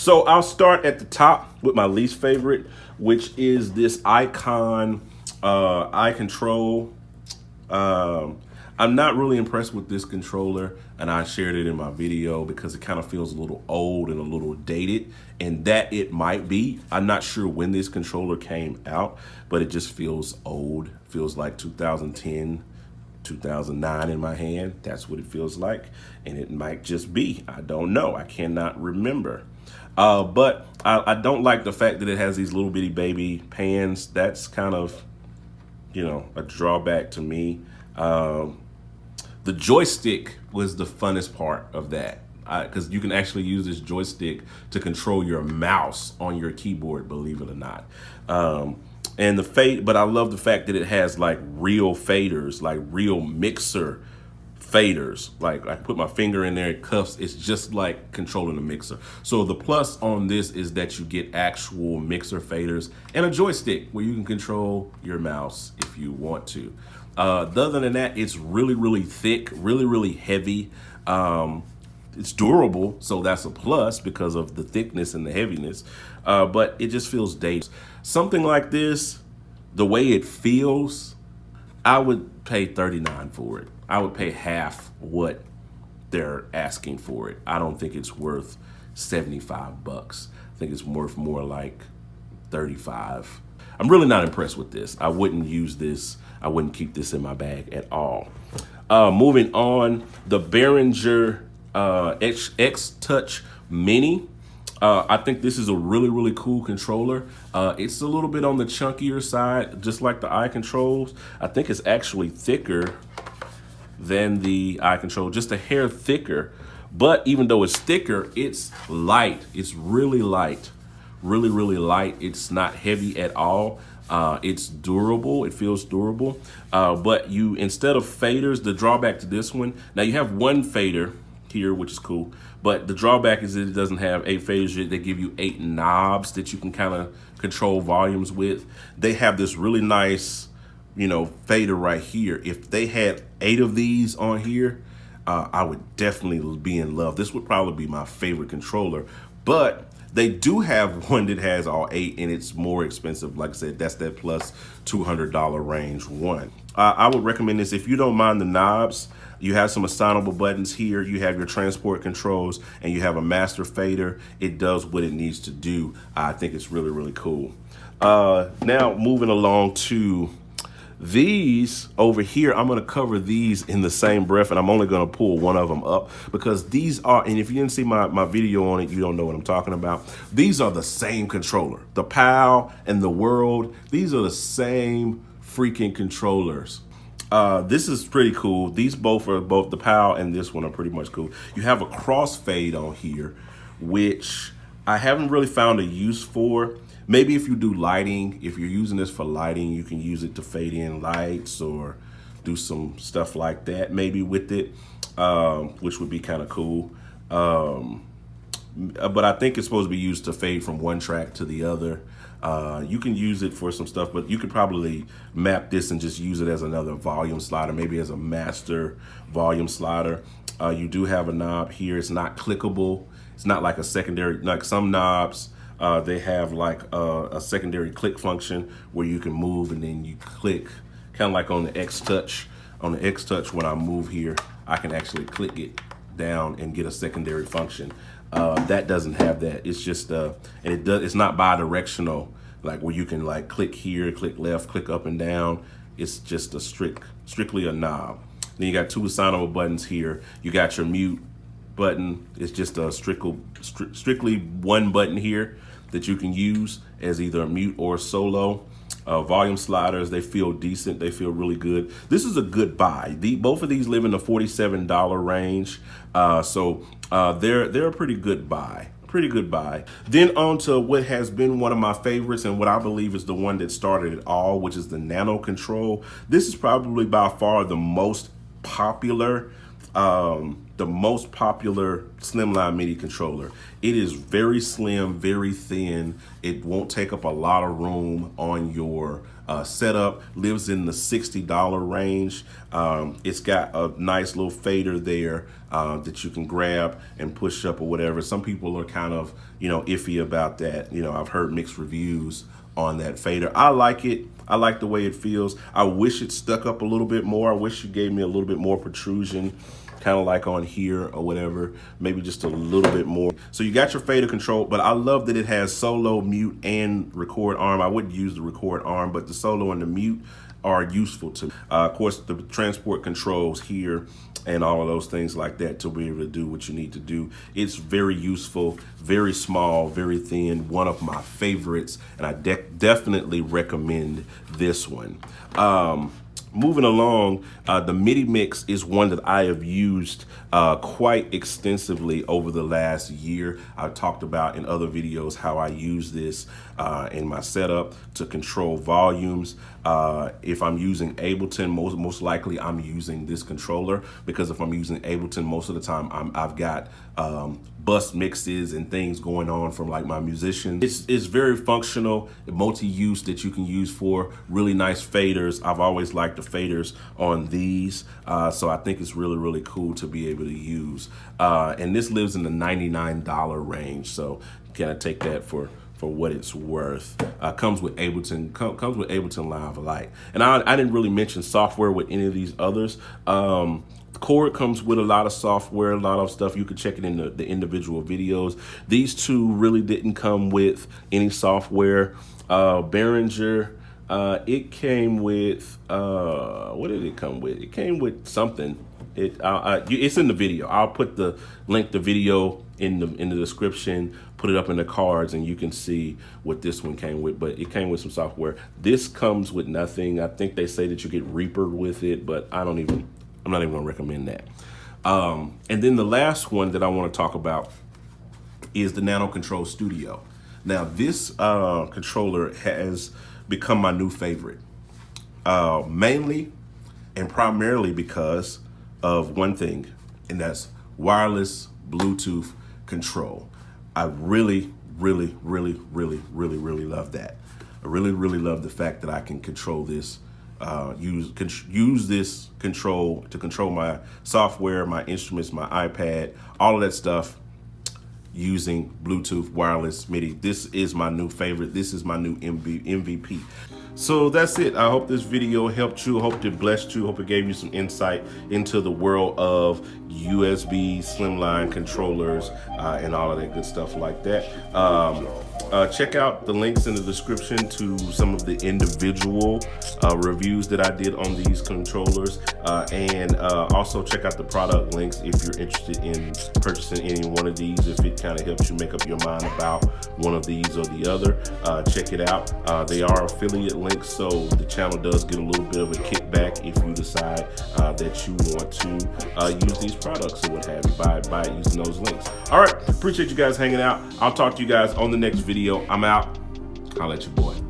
So I'll start at the top with my least favorite, which is this iControl. I'm not really impressed with this controller, and I shared it in my video because it kind of feels a little old and a little dated, and that it might be. I'm not sure when this controller came out, but it just feels old. Feels like 2010, 2009 in my hand. That's what it feels like, and it might just be. I don't know. I cannot remember. But I don't like the fact that it has these little bitty baby pans. That's kind of, you know, a drawback to me. The joystick was the funnest part of that, because you can actually use this joystick to control your mouse on your keyboard, believe it or not. And the fade, but I love the fact that it has like real faders, like real mixer faders. Like I put my finger in there, it cuffs. It's just like controlling a mixer. So the plus on this is that you get actual mixer faders and a joystick where you can control your mouse if you want to. Other than that, it's really, really thick, really, really heavy. It's durable, so that's a plus because of the thickness and the heaviness, but it just feels dated. Something like this, the way it feels, I would pay $39 for it. I would pay half what they're asking for it. I don't think it's worth $75. I think it's worth more like 35. I'm really not impressed with this. I wouldn't use this. I wouldn't keep this in my bag at all. Moving on, the Behringer X Touch Mini. I think this is a really, really cool controller. It's a little bit on the chunkier side, just like the iControls. I think it's actually thicker than the iControl, just a hair thicker. But even though it's thicker, it's light. It's really light, really, really light. It's not heavy at all. It's durable. It feels durable. But you, instead of faders, the drawback to this one, now you have one fader here, which is cool, but the drawback is that it doesn't have 8 faders. They give you 8 knobs that you can kind of control volumes with. They have this really nice, you know, fader right here. If they had 8 of these on here, I would definitely be in love. This would probably be my favorite controller, but they do have one that has all 8 and it's more expensive. Like I said, that's that plus $200 range one. I would recommend this if you don't mind the knobs. You have some assignable buttons here. You have your transport controls and you have a master fader. It does what it needs to do. I think it's really, really cool. Now moving along to these over here, I'm gonna cover these in the same breath, and I'm only gonna pull one of them up because these are, and if you didn't see my video on it, you don't know what I'm talking about. These are the same controller. The Pyle and the Worlde, these are the same freaking controllers. This is pretty cool. These both the Pyle and this one are pretty much cool. You have a crossfade on here, which I haven't really found a use for. Maybe if you do lighting, if you're using this for lighting, you can use it to fade in lights or do some stuff like that maybe with it, which would be kind of cool. But I think it's supposed to be used to fade from one track to the other. You can use it for some stuff, but you could probably map this and just use it as another volume slider, maybe as a master volume slider. You do have a knob here. It's not clickable. It's not like a secondary, like some knobs, they have like a secondary click function where you can move and then you click, kind of like on the X Touch. On the X Touch, when I move here, I can actually click it down and get a secondary function. That doesn't have that. It's just and it's not bi-directional, like where you can like click here, click left, click up and down. It's just a strictly a knob. Then you got 2 assignable buttons here. You got your mute button. It's just a strictly one button here that you can use as either a mute or solo. Volume sliders, they feel decent. They feel really good. This is a good buy. Both of these live in the $47 range. So they're a pretty good buy. Then on to what has been one of my favorites and what I believe is the one that started it all, which is the NanoKontrol. This is probably by far the most popular the most popular slimline MIDI controller. It is very slim, very thin. It won't take up a lot of room on your setup. Lives in the $60 range. It's got a nice little fader there that you can grab and push up or whatever. Some people are kind of, iffy about that. I've heard mixed reviews on that fader. I like it. I like the way it feels. I wish it stuck up a little bit more. I wish you gave me a little bit more protrusion, kind of like on here or whatever, maybe just a little bit more. So you got your fader control, but I love that it has solo, mute, and record arm. I wouldn't use the record arm, but the solo and the mute are useful to me. Of course, the transport controls here and all of those things like that to be able to do what you need to do. It's very useful, very small, very thin, one of my favorites, and I definitely recommend this one. Moving along, the Midimix is one that I have used quite extensively over the last year. I've talked about in other videos how I use this in my setup to control volumes. If I'm using Ableton, most likely I'm using this controller, because if I'm using Ableton, most of the time I've got bus mixes and things going on from like my musicians. It's very functional, multi-use that you can use for really nice faders. I've always liked the faders on these, so I think it's really, really cool to be able to use. And this lives in the $99 range, so kind of take that for what it's worth. Comes with Ableton, comes with Ableton Live Lite. And I didn't really mention software with any of these others. Korg comes with a lot of software, a lot of stuff. You can check it in the individual videos. These two really didn't come with any software. Behringer, it came with, what did it come with? It came with something. It's in the video. I'll put the link, the video in the description, put it up in the cards, and you can see what this one came with, but it came with some software. This comes with nothing. I think they say that you get Reaper with it, but I'm not even gonna recommend that. And then the last one that I wanna talk about is the NanoKontrol Studio. Now this controller has become my new favorite, mainly and primarily because of one thing, and that's wireless Bluetooth control. I really, really, really, really, really, really love that. I really, really love the fact that I can control this, use this control to control my software, my instruments, my iPad, all of that stuff using Bluetooth wireless MIDI. This is my new favorite. This is my new MVP. So that's it. I hope this video helped you. I hope it blessed you. I hope it gave you some insight into the world of USB slimline controllers and all of that good stuff like that. Check out the links in the description to some of the individual reviews that I did on these controllers, and also check out the product links if you're interested in purchasing any one of these. If it kind of helps you make up your mind about one of these or the other, check it out. They are affiliate links, so the channel does get a little bit of a kickback if you decide that you want to use these products or what have you by using those links. All right, appreciate you guys hanging out. I'll talk to you guys on the next video. I'm out. I'll let you boy.